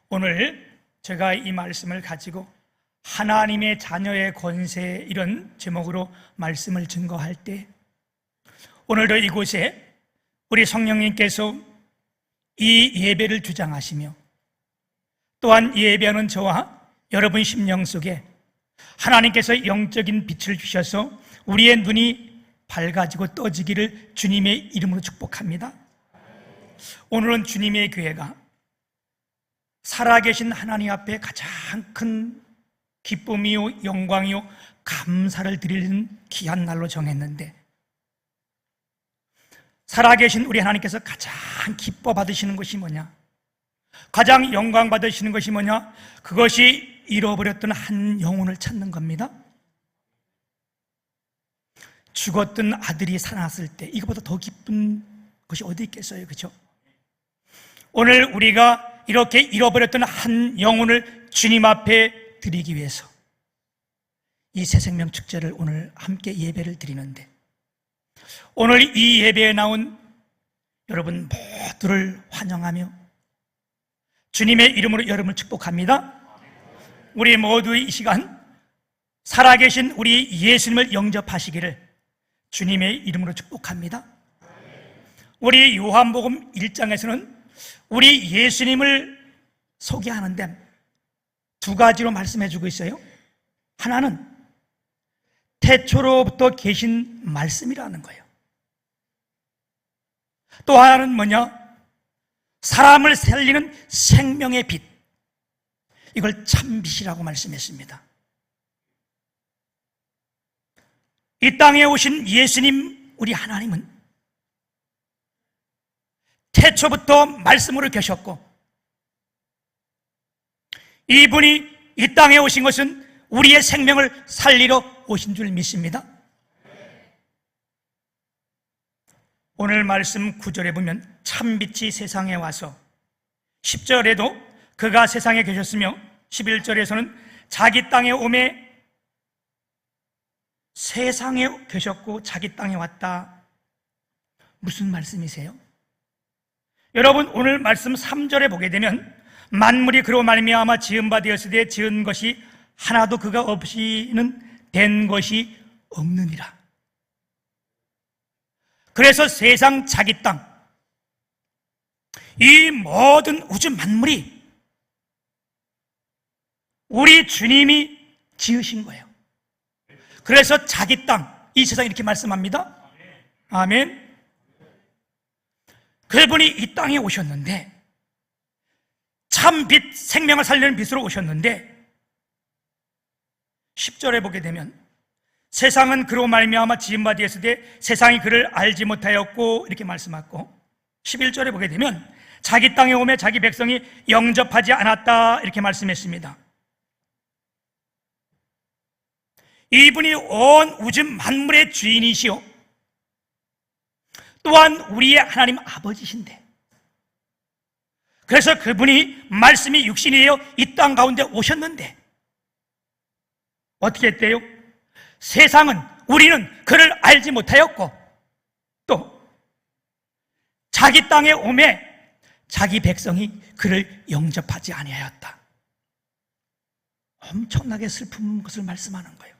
오늘 제가 이 말씀을 가지고 하나님의 자녀의 권세, 이런 제목으로 말씀을 증거할 때, 오늘도 이곳에 우리 성령님께서 이 예배를 주장하시며 또한 예배하는 저와 여러분 심령 속에 하나님께서 영적인 빛을 주셔서 우리의 눈이 밝아지고 떠지기를 주님의 이름으로 축복합니다. 오늘은 주님의 교회가 살아계신 하나님 앞에 가장 큰 기쁨이요 영광이요 감사를 드리는 귀한 날로 정했는데, 살아계신 우리 하나님께서 가장 기뻐 받으시는 것이 뭐냐, 가장 영광 받으시는 것이 뭐냐, 그것이 잃어버렸던 한 영혼을 찾는 겁니다. 죽었던 아들이 살아났을 때 이것보다 더 기쁜 것이 어디 있겠어요, 그렇죠? 오늘 우리가 이렇게 잃어버렸던 한 영혼을 주님 앞에 드리기 위해서 이 새생명 축제를 오늘 함께 예배를 드리는데, 오늘 이 예배에 나온 여러분 모두를 환영하며 주님의 이름으로 여러분을 축복합니다. 우리 모두의 이 시간 살아계신 우리 예수님을 영접하시기를 주님의 이름으로 축복합니다. 우리 요한복음 1장에서는 우리 예수님을 소개하는데 두 가지로 말씀해 주고 있어요. 하나는 태초로부터 계신 말씀이라는 거예요. 또 하나는 뭐냐? 사람을 살리는 생명의 빛, 이걸 참빛이라고 말씀했습니다. 이 땅에 오신 예수님, 우리 하나님은 태초부터 말씀으로 계셨고, 이분이 이 땅에 오신 것은 우리의 생명을 살리러 오신 줄 믿습니다. 오늘 말씀 9절에 보면 참빛이 세상에 와서, 10절에도 그가 세상에 계셨으며 11절에서는 자기 땅에 오매 세상에 계셨고 자기 땅에 왔다. 무슨 말씀이세요? 여러분, 오늘 말씀 3절에 보게 되면 만물이 그로 말미암아 지은 바 되었으되 지은 것이 하나도 그가 없이는 된 것이 없느니라. 그래서 세상, 자기 땅, 이 모든 우주 만물이 우리 주님이 지으신 거예요. 그래서 자기 땅, 이 세상 이렇게 말씀합니다. 아멘. 그분이 이 땅에 오셨는데, 참 빛, 생명을 살리는 빛으로 오셨는데, 10절에 보게 되면 세상은 그로 말미암아 지은 바 되었으되 세상이 그를 알지 못하였고, 이렇게 말씀하고, 11절에 보게 되면 자기 땅에 오매 자기 백성이 영접하지 않았다, 이렇게 말씀했습니다. 이분이 온 우주 만물의 주인이시오, 또한 우리의 하나님 아버지신데, 그래서 그분이 말씀이 육신이 되어 이 땅 가운데 오셨는데 어떻게 했대요? 세상은, 우리는 그를 알지 못하였고, 또 자기 땅에 오매 자기 백성이 그를 영접하지 아니하였다. 엄청나게 슬픈 것을 말씀하는 거예요.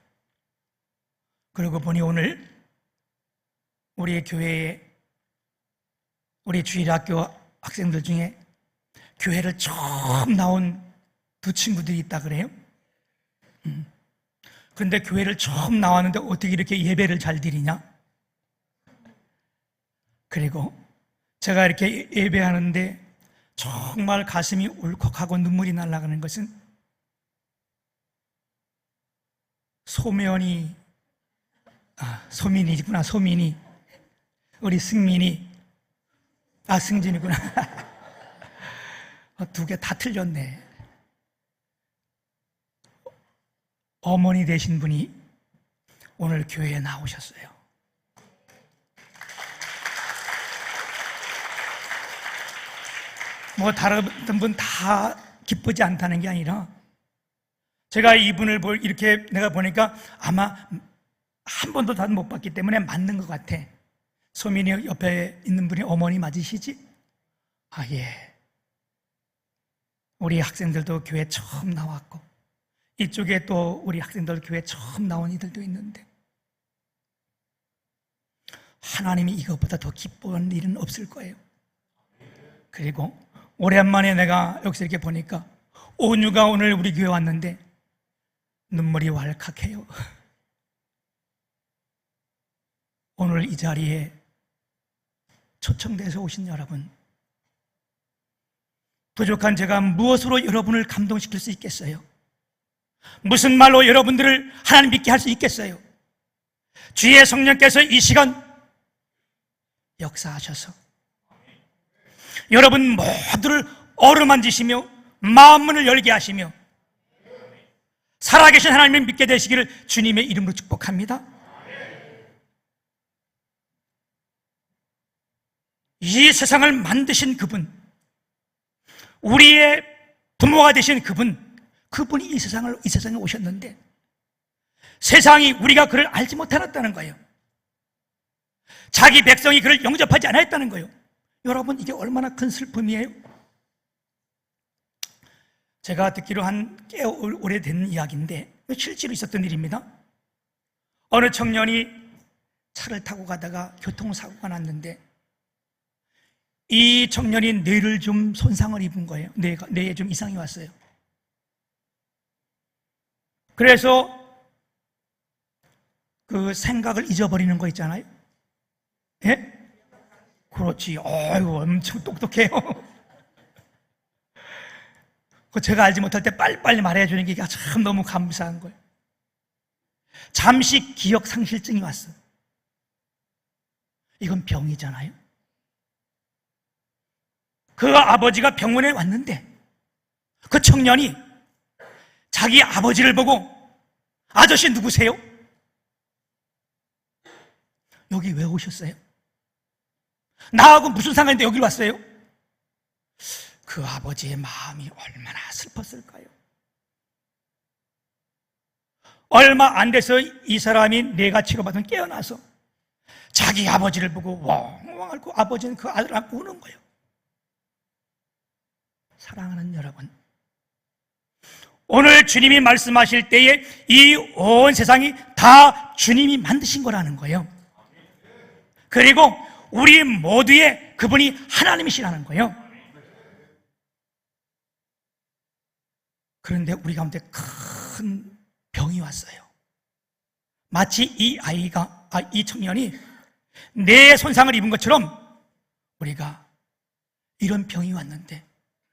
그러고 보니 오늘 우리 교회에, 우리 주일학교 학생들 중에 교회를 처음 나온 두 친구들이 있다 그래요. 근데 교회를 처음 나왔는데 어떻게 이렇게 예배를 잘 드리냐? 그리고 제가 이렇게 예배하는데 정말 가슴이 울컥하고 눈물이 날아가는 것은, 소민이구나, 소민이, 우리 승민이, 승진이구나. 두 개 다 틀렸네. 어머니 되신 분이 오늘 교회에 나오셨어요. 뭐 다른 분 다 기쁘지 않다는 게 아니라, 제가 이분을 이렇게 내가 보니까 아마 한 번도 다 못 봤기 때문에 맞는 것 같아. 소민이 옆에 있는 분이 어머니 맞으시지? 예. 우리 학생들도 교회 처음 나왔고, 이쪽에 또 우리 학생들 교회 처음 나온 이들도 있는데, 하나님이 이것보다 더 기뻐하는 일은 없을 거예요. 그리고 오랜만에 내가 여기서 이렇게 보니까 온유가 오늘 우리 교회 왔는데 눈물이 왈칵해요. 오늘 이 자리에 초청돼서 오신 여러분, 부족한 제가 무엇으로 여러분을 감동시킬 수 있겠어요? 무슨 말로 여러분들을 하나님 믿게 할 수 있겠어요? 주의 성령께서 이 시간 역사하셔서 여러분 모두를 어루만지시며 마음문을 열게 하시며 살아계신 하나님을 믿게 되시기를 주님의 이름으로 축복합니다. 이 세상을 만드신 그분, 우리의 부모가 되신 그분이 이 세상에 오셨는데 세상이 우리가 그를 알지 못하였다는 거예요. 자기 백성이 그를 영접하지 않았다는 거예요. 여러분, 이게 얼마나 큰 슬픔이에요? 제가 듣기로 꽤 오래된 이야기인데 실제로 있었던 일입니다. 어느 청년이 차를 타고 가다가 교통사고가 났는데 이 청년이 뇌를 좀 손상을 입은 거예요. 뇌에 좀 이상이 왔어요. 그래서 그 생각을 잊어버리는 거 있잖아요. 예? 그렇지. 아유, 엄청 똑똑해요. 제가 알지 못할 때 빨리빨리 말해주는 게 참 너무 감사한 거예요. 잠시 기억 상실증이 왔어. 이건 병이잖아요. 그 아버지가 병원에 왔는데 그 청년이 자기 아버지를 보고 아저씨 누구세요? 여기 왜 오셨어요? 나하고 무슨 상관인데 여기 왔어요? 그 아버지의 마음이 얼마나 슬펐을까요? 얼마 안 돼서 이 사람이 뇌가 치료받은 깨어나서 자기 아버지를 보고 웡웡 앓고 아버지는 그 아들을 안고 우는 거예요. 사랑하는 여러분, 오늘 주님이 말씀하실 때에 이 온 세상이 다 주님이 만드신 거라는 거예요. 그리고 우리 모두의 그분이 하나님이시라는 거예요. 그런데 우리 가운데 큰 병이 왔어요. 마치 이 청년이 뇌 손상을 입은 것처럼 우리가 이런 병이 왔는데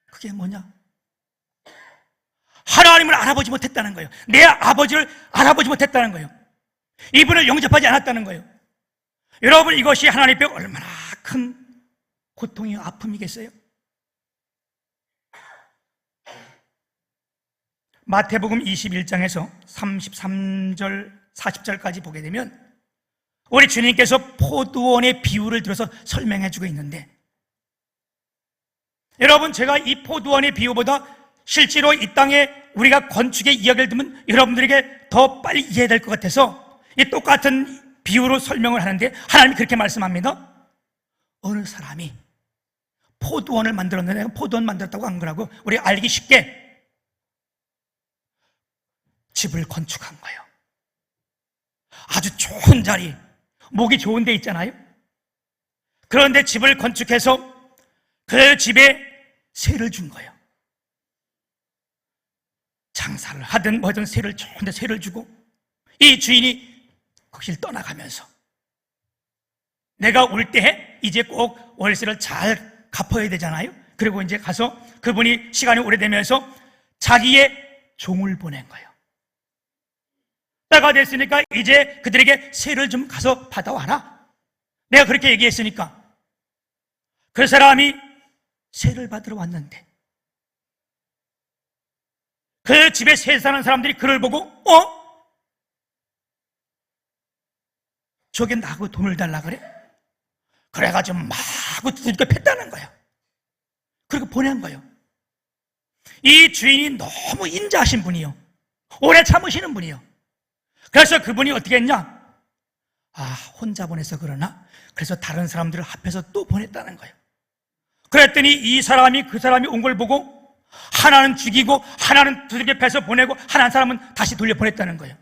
그게 뭐냐? 하나님을 알아보지 못했다는 거예요. 내 아버지를 알아보지 못했다는 거예요. 이분을 영접하지 않았다는 거예요. 여러분, 이것이 하나님 앞에 얼마나 큰 고통이요, 아픔이겠어요? 마태복음 21장에서 33절, 40절까지 보게 되면 우리 주님께서 포도원의 비유를 들어서 설명해 주고 있는데, 여러분, 제가 이 포도원의 비유보다 실제로 이 땅에 우리가 건축의 이야기를 듣면 여러분들에게 더 빨리 이해될 것 같아서 이 똑같은 비유로 설명을 하는데, 하나님이 그렇게 말씀합니다. 어느 사람이 포도원을 만들었는데, 내가 포도원 만들었다고 한 거라고 우리 알기 쉽게 집을 건축한 거예요. 아주 좋은 자리, 목이 좋은 데 있잖아요. 그런데 집을 건축해서 그 집에 세를 준 거예요. 장사를 하든 뭐든 세를 좋은 데 세를 주고, 이 주인이 거길 떠나가면서 내가 올 때 이제 꼭 월세를 잘 갚아야 되잖아요. 그리고 이제 가서 그분이 시간이 오래되면서 자기의 종을 보낸 거예요. 때가 됐으니까 이제 그들에게 세를 좀 가서 받아와라. 내가 그렇게 얘기했으니까 그 사람이 세를 받으러 왔는데 그 집에 세 사는 사람들이 그를 보고 저게 나하고 돈을 달라 그래? 그래가지고 마구 두들겨 팼다는 거예요. 그리고 보낸 거예요. 이 주인이 너무 인자하신 분이요, 오래 참으시는 분이요. 그래서 그분이 어떻게 했냐? 혼자 보내서 그러나? 그래서 다른 사람들을 합해서 또 보냈다는 거예요. 그랬더니 이 사람이 그 사람이 온 걸 보고 하나는 죽이고 하나는 두들겨 패서 보내고 한 사람은 다시 돌려보냈다는 거예요.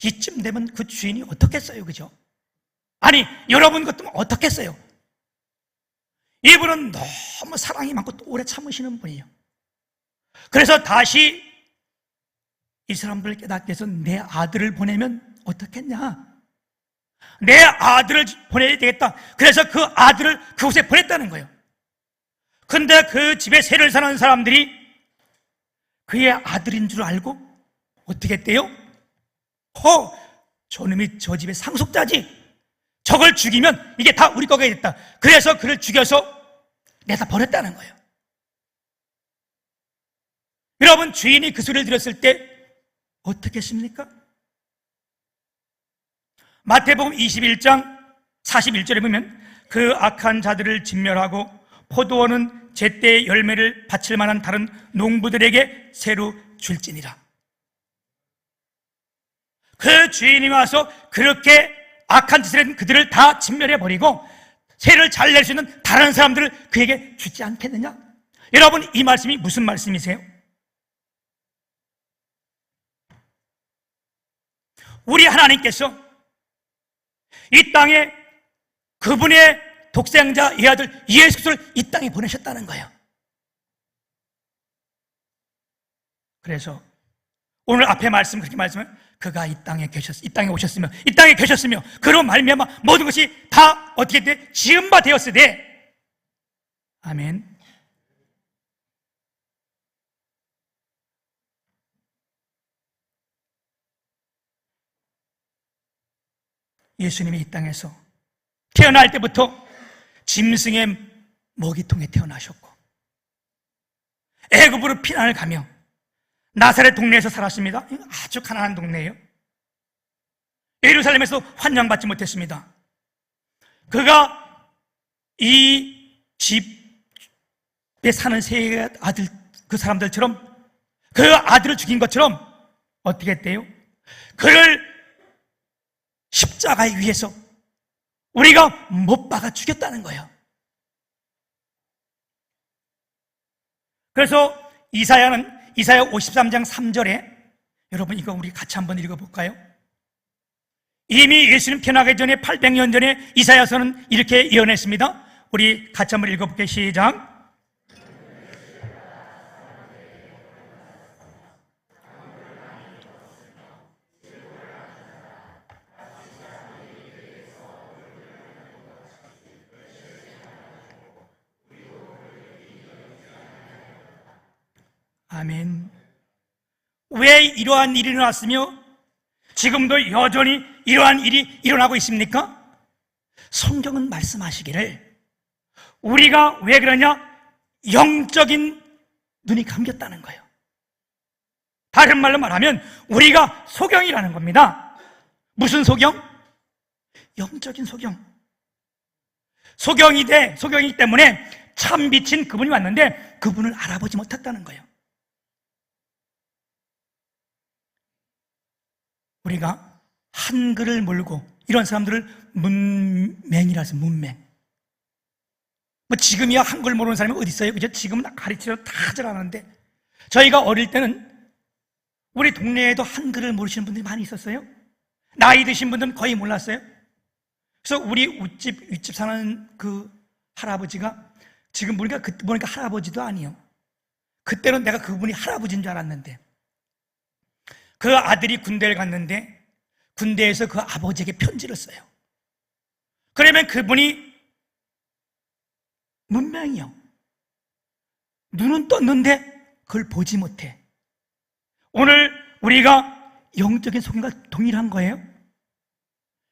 이쯤 되면 그 주인이 어떻겠어요, 그죠? 아니, 여러분 같으면 어떻겠어요? 이분은 너무 사랑이 많고 또 오래 참으시는 분이에요. 그래서 다시 이 사람들을 깨닫게 해서 내 아들을 보내면 어떻겠냐? 내 아들을 보내야 되겠다. 그래서 그 아들을 그곳에 보냈다는 거예요. 근데 그 집에 세를 사는 사람들이 그의 아들인 줄 알고 어떻게 했대요? 저놈이 저 집의 상속자지. 저걸 죽이면 이게 다 우리 거가 됐다. 그래서 그를 죽여서 내다 버렸다는 거예요. 여러분, 주인이 그 소리를 들었을 때 어떻게 했습니까? 마태복음 21장 41절에 보면 그 악한 자들을 진멸하고 포도원은 제때의 열매를 바칠 만한 다른 농부들에게 새로 줄지니라. 그 주인이 와서 그렇게 악한 짓을 했던 그들을 다 진멸해버리고 새를 잘 낼 수 있는 다른 사람들을 그에게 주지 않겠느냐? 여러분, 이 말씀이 무슨 말씀이세요? 우리 하나님께서 이 땅에 그분의 독생자 예아들 예수 그리스도를 이 땅에 보내셨다는 거예요. 그래서 오늘 앞에 말씀 그렇게 말씀을 그가 이 땅에 오셨으며 그로 말미암아 모든 것이 다 어떻게 돼? 지은 바 되었으되. 아멘. 예수님이 이 땅에서 태어날 때부터 짐승의 먹이통에 태어나셨고 애굽으로 피난을 가며 나사렛 동네에서 살았습니다. 아주 가난한 동네예요. 예루살렘에서 환영받지 못했습니다. 그가 이 집에 사는 세 아들, 그 사람들처럼 그 아들을 죽인 것처럼 어떻게 했대요? 그를 십자가에 위해서 우리가 못 박아 죽였다는 거예요. 그래서 이사야 53장 3절에 여러분 이거 우리 같이 한번 읽어볼까요? 이미 예수님 태어나기 전에 800년 전에 이사야서는 이렇게 예언했습니다. 우리 같이 한번 읽어볼게요. 시작. 아멘. 왜 이러한 일이 일어났으며 지금도 여전히 이러한 일이 일어나고 있습니까? 성경은 말씀하시기를 우리가 왜 그러냐? 영적인 눈이 감겼다는 거예요. 다른 말로 말하면 우리가 소경이라는 겁니다. 무슨 소경? 영적인 소경. 소경이기 때문에 참 빛인 그분이 왔는데 그분을 알아보지 못했다는 거예요. 우리가 한글을 모르고 이런 사람들을 문맹이라서 문맹. 뭐 지금이야 한글 모르는 사람이 어디 있어요? 그죠? 지금은 가르치려 다 잘하는데 저희가 어릴 때는 우리 동네에도 한글을 모르시는 분들이 많이 있었어요. 나이 드신 분들은 거의 몰랐어요. 그래서 우리 윗집 사는 그 할아버지가 지금 보니까 할아버지도 아니에요. 그때는 내가 그분이 할아버지인 줄 알았는데 그 아들이 군대를 갔는데 군대에서 그 아버지에게 편지를 써요. 그러면 그분이 문맹이요. 눈은 떴는데 그걸 보지 못해. 오늘 우리가 영적인 소경과 동일한 거예요.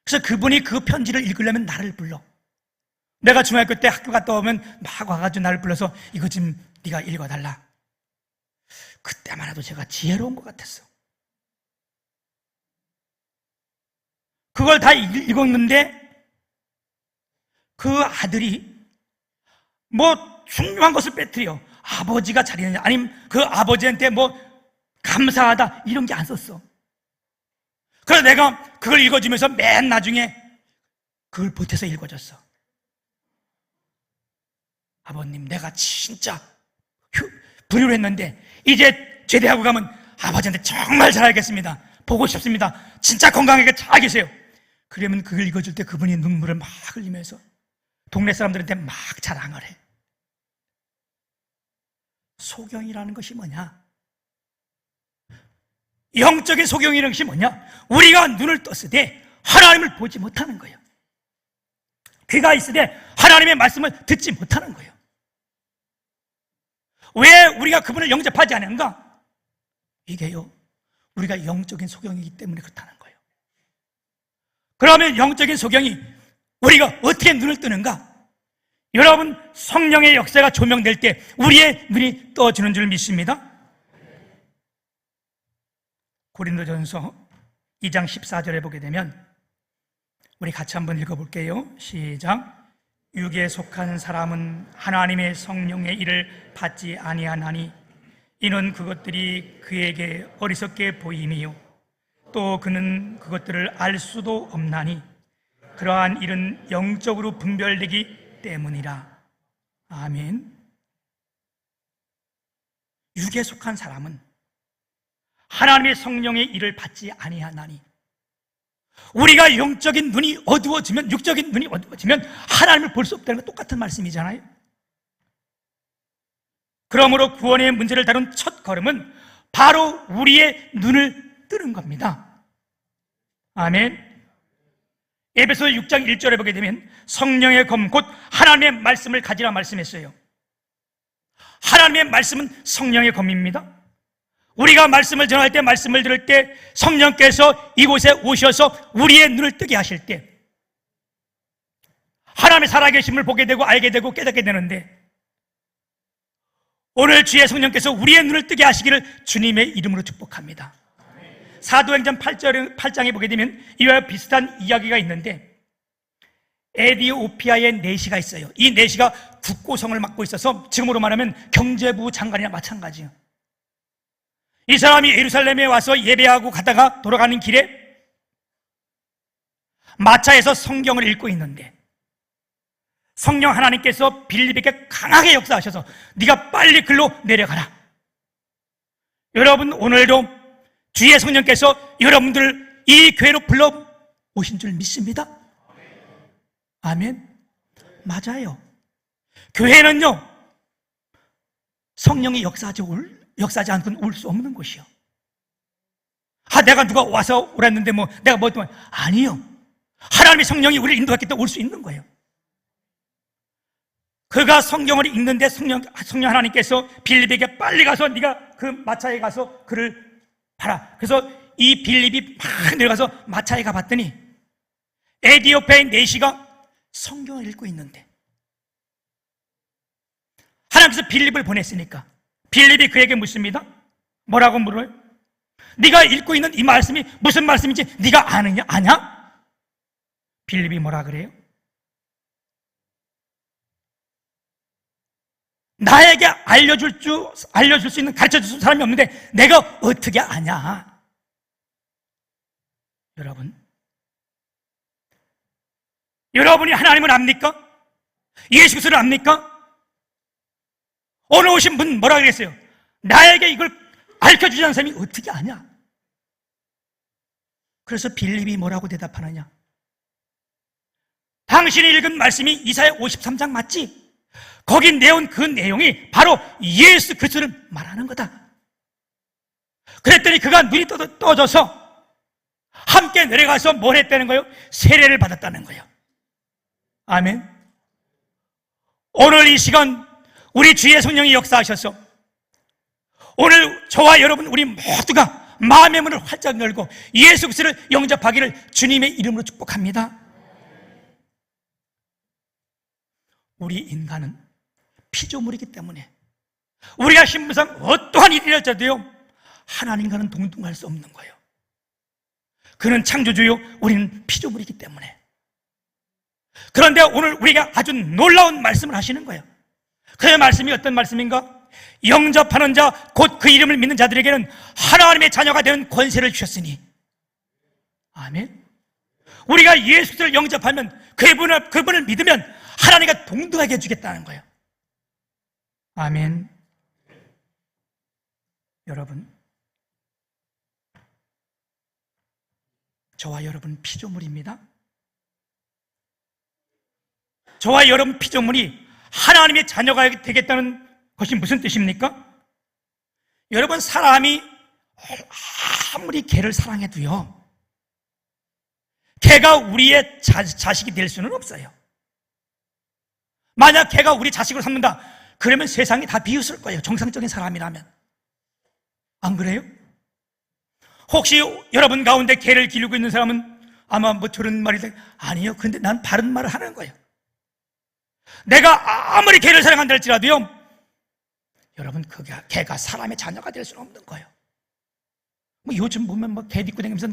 그래서 그분이 그 편지를 읽으려면 나를 불러. 내가 중학교 때 학교 갔다 오면 막 와가지고 나를 불러서 이거 좀 네가 읽어달라. 그때만 해도 제가 지혜로운 것 같았어. 그걸 다 읽었는데 그 아들이 뭐 중요한 것을 빼뜨려. 아버지가 잘했느냐 아니면 그 아버지한테 뭐 감사하다 이런 게 안 썼어. 그래서 내가 그걸 읽어주면서 맨 나중에 그걸 보태서 읽어줬어. 아버님, 내가 진짜 불효를 했는데 이제 제대하고 가면 아버지한테 정말 잘하겠습니다, 보고 싶습니다, 진짜 건강하게 잘 계세요. 그러면 그걸 읽어줄 때 그분이 눈물을 막 흘리면서 동네 사람들한테 막 자랑을 해. 소경이라는 것이 뭐냐? 영적인 소경이라는 것이 뭐냐? 우리가 눈을 떴으되 하나님을 보지 못하는 거예요. 귀가 있으되 하나님의 말씀을 듣지 못하는 거예요. 왜 우리가 그분을 영접하지 않는가? 이게요, 우리가 영적인 소경이기 때문에 그렇다는 거예요. 그러면 영적인 소경이 우리가 어떻게 눈을 뜨는가? 여러분, 성령의 역사가 조명될 때 우리의 눈이 떠지는 줄 믿습니다. 고린도전서 2장 14절에 보게 되면 우리 같이 한번 읽어볼게요. 시작. 육에 속한 사람은 하나님의 성령의 일을 받지 아니하나니 이는 그것들이 그에게 어리석게 보임이요 또 그는 그것들을 알 수도 없나니 그러한 일은 영적으로 분별되기 때문이라. 아멘. 육에 속한 사람은 하나님의 성령의 일을 받지 아니하나니, 우리가 영적인 눈이 어두워지면, 육적인 눈이 어두워지면 하나님을 볼 수 없다는 건 똑같은 말씀이잖아요. 그러므로 구원의 문제를 다룬 첫 걸음은 바로 우리의 눈을 뜨는 겁니다. 아멘. 에베소 6장 1절에 보게 되면 성령의 검 곧 하나님의 말씀을 가지라 말씀했어요. 하나님의 말씀은 성령의 검입니다. 우리가 말씀을 전할 때, 말씀을 들을 때 성령께서 이곳에 오셔서 우리의 눈을 뜨게 하실 때 하나님의 살아계심을 보게 되고 알게 되고 깨닫게 되는데, 오늘 주의 성령께서 우리의 눈을 뜨게 하시기를 주님의 이름으로 축복합니다. 사도행전 8장에 보게 되면 이와 비슷한 이야기가 있는데, 에디오피아의 내시가 있어요. 이 내시가 국고성을 맡고 있어서 지금으로 말하면 경제부 장관이나 마찬가지예요. 이 사람이 예루살렘에 와서 예배하고 가다가 돌아가는 길에 마차에서 성경을 읽고 있는데 성령 하나님께서 빌립에게 강하게 역사하셔서 네가 빨리 글로 내려가라. 여러분, 오늘도 주의 성령께서 여러분들을 이 교회로 불러 오신 줄 믿습니다. 아멘. 맞아요. 교회는요, 성령이 역사하지 않고는 올 수 없는 곳이요. 내가 누가 와서 오랬는데 내가 뭐 했더니, 아니요. 하나님의 성령이 우리를 인도했기 때문에 올 수 있는 거예요. 그가 성경을 읽는데 성령 하나님께서 빌립에게 빨리 가서 네가 그 마차에 가서 그를 봐라. 그래서 이 빌립이 막 내려가서 마차에 가봤더니 에디오피아의 내시가 성경을 읽고 있는데, 하나님께서 빌립을 보냈으니까 빌립이 그에게 묻습니다. 뭐라고 물어요? 네가 읽고 있는 이 말씀이 무슨 말씀인지 네가 아냐? 빌립이 뭐라 그래요? 나에게 알려줄 수 있는, 가르쳐줄 수 있는 사람이 없는데 내가 어떻게 아냐? 여러분이 하나님을 압니까? 예수 그리스도를 압니까? 오늘 오신 분 뭐라 그랬어요? 나에게 이걸 알려주지 않는 사람이 어떻게 아냐? 그래서 빌립이 뭐라고 대답하느냐? 당신이 읽은 말씀이 이사야 53장 맞지? 거기 내온 그 내용이 바로 예수 그리스도를 말하는 거다. 그랬더니 그가 눈이 떠져서 함께 내려가서 뭘 했다는 거예요? 세례를 받았다는 거예요. 아멘. 오늘 이 시간 우리 주의 성령이 역사하셔서 오늘 저와 여러분 우리 모두가 마음의 문을 활짝 열고 예수 그리스도를 영접하기를 주님의 이름으로 축복합니다. 우리 인간은 피조물이기 때문에 우리가 신분상 어떠한 일이랄지라도요 하나님과는 동등할 수 없는 거예요. 그는 창조주요, 우리는 피조물이기 때문에. 그런데 오늘 우리가 아주 놀라운 말씀을 하시는 거예요. 그 말씀이 어떤 말씀인가? 영접하는 자, 곧 그 이름을 믿는 자들에게는 하나님의 자녀가 되는 권세를 주셨으니. 아멘. 우리가 예수를 영접하면, 그분을 믿으면 하나님과 동등하게 해주겠다는 거예요. 아멘. 여러분, 저와 여러분 피조물입니다. 저와 여러분 피조물이 하나님의 자녀가 되겠다는 것이 무슨 뜻입니까? 여러분, 사람이 아무리 개를 사랑해도요, 개가 우리의 자식이 될 수는 없어요. 만약 개가 우리 자식으로 삼는다, 그러면 세상이 다 비웃을 거예요. 정상적인 사람이라면. 안 그래요? 혹시 여러분 가운데 개를 기르고 있는 사람은 아마 뭐 저런 말이 아니요, 근데 난 바른 말을 하는 거예요. 내가 아무리 개를 사랑한다 할지라도요, 여러분, 그게 개가 사람의 자녀가 될 수는 없는 거예요. 뭐 요즘 보면 뭐 개 딛고 다니면서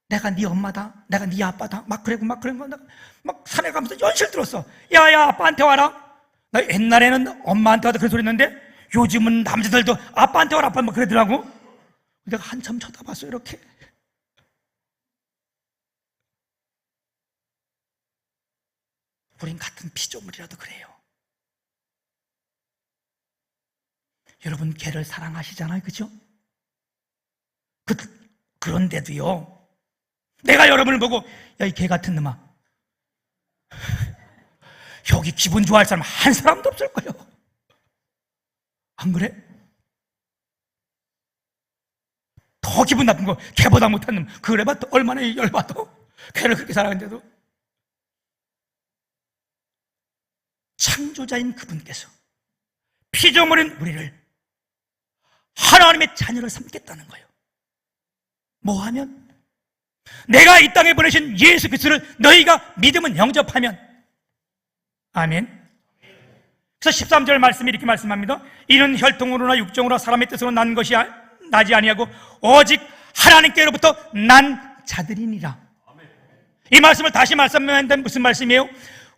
내가 네 엄마다, 내가 네 아빠다, 막 그런 거 막 산에 가면서 연실 들었어. 야야, 아빠한테 와라. 나 옛날에는 엄마한테 와도 그런 소리 했는데 요즘은 남자들도 아빠한테 와라, 아빠 막 그러더라고. 내가 한참 쳐다봤어, 이렇게. 우린 같은 피조물이라도 그래요. 여러분, 개를 사랑하시잖아요, 그죠? 그런데도요, 내가 여러분을 보고 야, 이 개 같은 놈아, 여기 기분 좋아할 사람 한 사람도 없을 거예요. 안 그래? 더 기분 나쁜 거, 개보다 못한 놈. 그래봐 또 얼마나 열받아. 개를 그렇게 사랑하는데도. 창조자인 그분께서 피조물인 우리를 하나님의 자녀를 삼겠다는 거예요. 뭐 하면? 내가 이 땅에 보내신 예수 그리스도를 너희가 믿으면 영접하면. 아멘. 그래서 13절 말씀이 이렇게 말씀합니다. 이는 혈통으로나 육정으로나 사람의 뜻으로 난 것이 나지 아니하고 오직 하나님께로부터 난 자들이니라. 이 말씀을 다시 말씀하면 무슨 말씀이에요?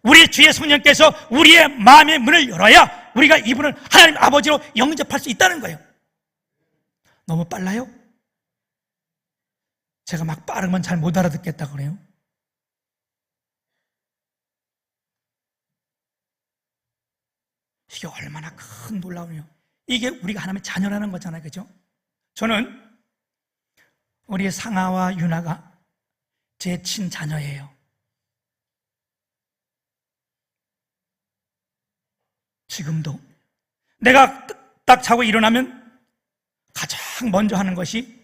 우리 주의 성령께서 우리의 마음의 문을 열어야 우리가 이분을 하나님 아버지로 영접할 수 있다는 거예요. 너무 빨라요? 제가 막 빠르면 잘 못 알아듣겠다 그래요. 이게 얼마나 큰 놀라움이요. 이게 우리가 하나님의 자녀라는 거잖아요, 그죠? 저는 우리 상아와 윤아가 제 친자녀예요. 지금도 내가 딱 자고 일어나면 가장 먼저 하는 것이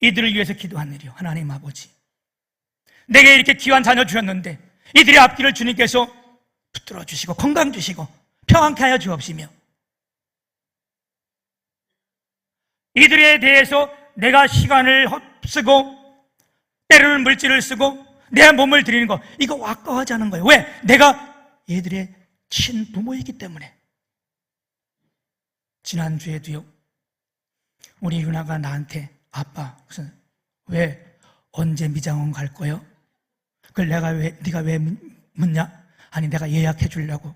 이들을 위해서 기도하는 일이요. 하나님 아버지, 내게 이렇게 귀한 자녀 주셨는데 이들의 앞길을 주님께서 붙들어 주시고 건강 주시고 평안케 하여 주옵시며, 이들에 대해서 내가 시간을 쓰고 때로는 물질을 쓰고 내 몸을 드리는 거, 이거 아까워하지 않은 거예요. 왜? 내가 얘들의 친부모이기 때문에. 지난주에도요, 우리 윤아가 나한테 아빠, 왜 언제 미장원 갈 거요? 그걸 네가 왜 묻냐? 아니, 내가 예약해 주려고.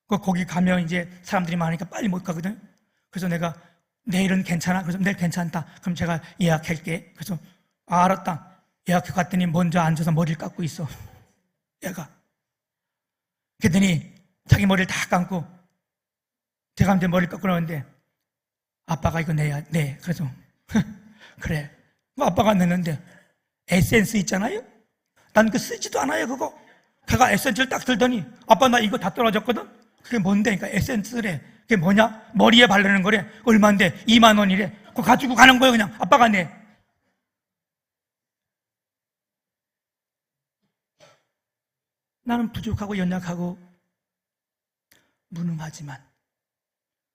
거기 가면 이제 사람들이 많으니까 빨리 못 가거든. 그래서 내가 내일은 괜찮아? 그래서 내일 괜찮다. 그럼 제가 예약할게. 그래서 알았다. 예약해 갔더니 먼저 앉아서 머리를 깎고 있어. 얘가. 그랬더니 자기 머리를 다 감고 제가 이제 머리를 깎고 나오는데 아빠가 이거 내야 네. 그래서 그래. 뭐 아빠가 냈는데 에센스 있잖아요. 난 그 쓰지도 않아요, 그거. 걔가 에센스를 딱 들더니 아빠 나 이거 다 떨어졌거든. 그게 뭔데? 그러니까 에센스래. 그게 뭐냐? 머리에 바르는 거래. 얼마인데? 2만 원이래. 그거 가지고 가는 거예요, 그냥. 아빠가 내. 나는 부족하고 연약하고 무능하지만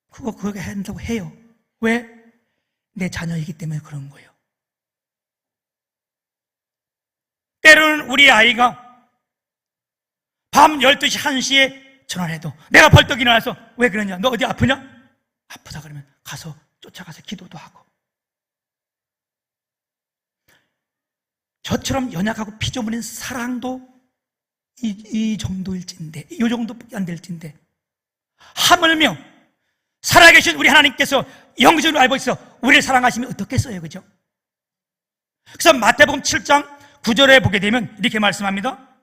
그거 한다고 해요. 왜? 내 자녀이기 때문에 그런 거예요. 때로는 우리 아이가 밤 12시, 1시에 전화해도 내가 벌떡 일어나서 왜 그러냐? 너 어디 아프냐? 아프다 그러면 가서 쫓아가서 기도도 하고. 저처럼 연약하고 피조물인 사랑도 이 정도일진데, 이 정도밖에 안 될진데, 하물며 살아계신 우리 하나님께서 영적으로 알고 있어 우리를 사랑하시면 어떻겠어요, 그죠? 그래서 마태복음 7장 9절에 보게 되면 이렇게 말씀합니다.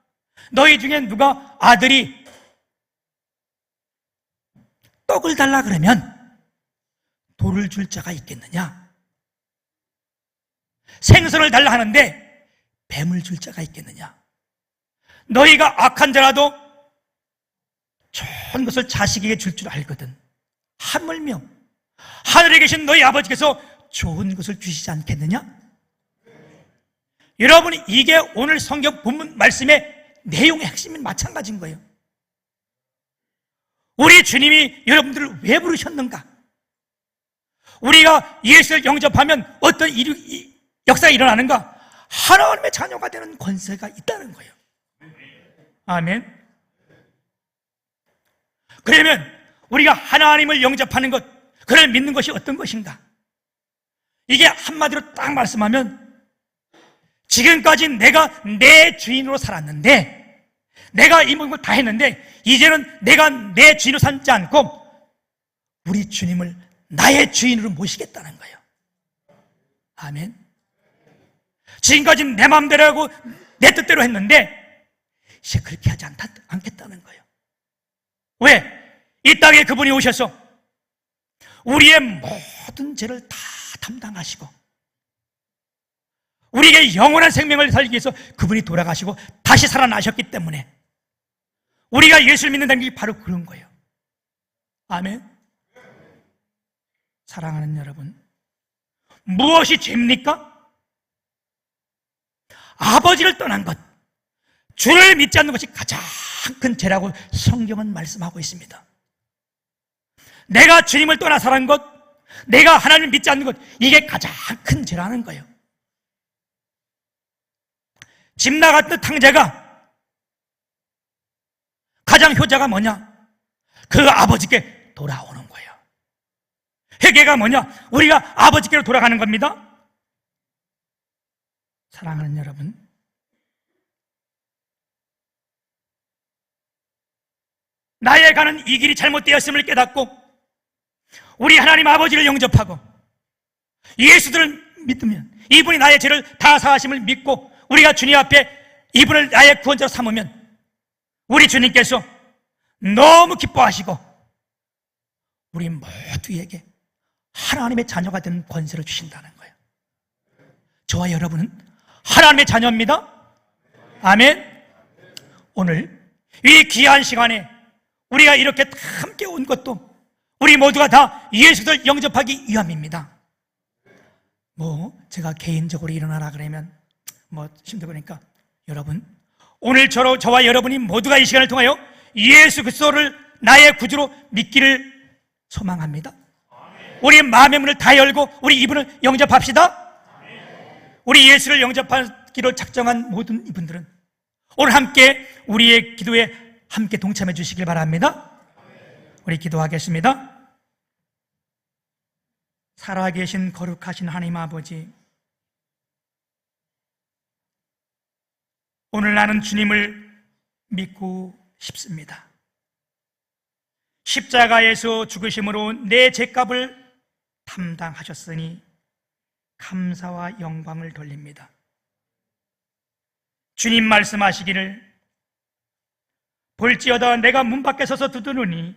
너희 중에 누가 아들이 떡을 달라 그러면 돌을 줄 자가 있겠느냐? 생선을 달라 하는데 뱀을 줄 자가 있겠느냐? 너희가 악한 자라도 좋은 것을 자식에게 줄 줄 알거든. 하물며 하늘에 계신 너희 아버지께서 좋은 것을 주시지 않겠느냐? 여러분, 이게 오늘 성경 본문 말씀의 내용의 핵심은 마찬가지인 거예요. 우리 주님이 여러분들을 왜 부르셨는가? 우리가 예수를 영접하면 어떤 역사가 일어나는가? 하나님의 자녀가 되는 권세가 있다는 거예요. 아멘. 그러면 우리가 하나님을 영접하는 것, 그를 믿는 것이 어떤 것인가? 이게 한마디로 딱 말씀하면, 지금까지 내가 내 주인으로 살았는데, 내가 이 모든 걸 다 했는데, 이제는 내가 내 주인으로 삼지 않고 우리 주님을 나의 주인으로 모시겠다는 거예요. 아멘. 지금까지 내 마음대로 하고 내 뜻대로 했는데 이제 그렇게 하지 않겠다는 거예요. 왜? 이 땅에 그분이 오셔서 우리의 모든 죄를 다 담당하시고 우리에게 영원한 생명을 살기 위해서 그분이 돌아가시고 다시 살아나셨기 때문에 우리가 예수를 믿는다는 게 바로 그런 거예요. 아멘. 사랑하는 여러분, 무엇이 죄입니까? 아버지를 떠난 것, 주를 믿지 않는 것이 가장 큰 죄라고 성경은 말씀하고 있습니다. 내가 주님을 떠나 살은 것, 내가 하나님을 믿지 않는 것, 이게 가장 큰 죄라는 거예요. 집 나갔던 탕자가 가장 효자가 뭐냐? 그 아버지께 돌아오는 거예요. 회개가 뭐냐? 우리가 아버지께로 돌아가는 겁니다. 사랑하는 여러분, 나의 가는 이 길이 잘못되었음을 깨닫고 우리 하나님 아버지를 영접하고 예수를 믿으면, 이분이 나의 죄를 다 사하심을 믿고 우리가 주님 앞에 이분을 나의 구원자로 삼으면 우리 주님께서 너무 기뻐하시고 우리 모두에게 하나님의 자녀가 되는 권세를 주신다는 거예요. 저와 여러분은 하나님의 자녀입니다. 아멘. 오늘 이 귀한 시간에 우리가 이렇게 함께 온 것도 우리 모두가 다 예수를 영접하기 위함입니다. 제가 개인적으로 일어나라 그러면 힘들고 그러니까 여러분, 오늘 저와 여러분이 모두가 이 시간을 통하여 예수 그리스도를 나의 구주로 믿기를 소망합니다. 우리 마음의 문을 다 열고 우리 이분을 영접합시다. 우리 예수를 영접하기로 작정한 모든 이분들은 오늘 함께 우리의 기도에 함께 동참해 주시길 바랍니다. 우리 기도하겠습니다. 살아계신 거룩하신 하나님 아버지, 오늘 나는 주님을 믿고 싶습니다. 십자가에서 죽으심으로 내 죄값을 담당하셨으니 감사와 영광을 돌립니다. 주님 말씀하시기를 볼지어다 내가 문 밖에 서서 두드리니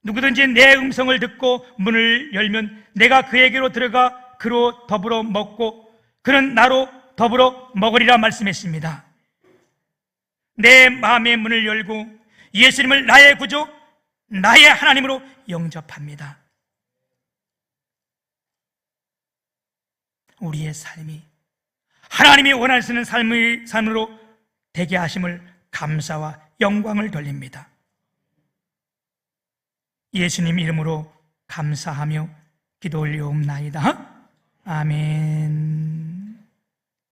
누구든지 내 음성을 듣고 문을 열면 내가 그에게로 들어가 그로 더불어 먹고 그는 나로 더불어 먹으리라 말씀했습니다. 내 마음의 문을 열고 예수님을 나의 구주, 나의 하나님으로 영접합니다. 우리의 삶이 하나님이 원하시는 삶으로 되게 하심을 감사와 영광을 돌립니다. 예수님 이름으로 감사하며 기도 올리옵나이다. 아멘.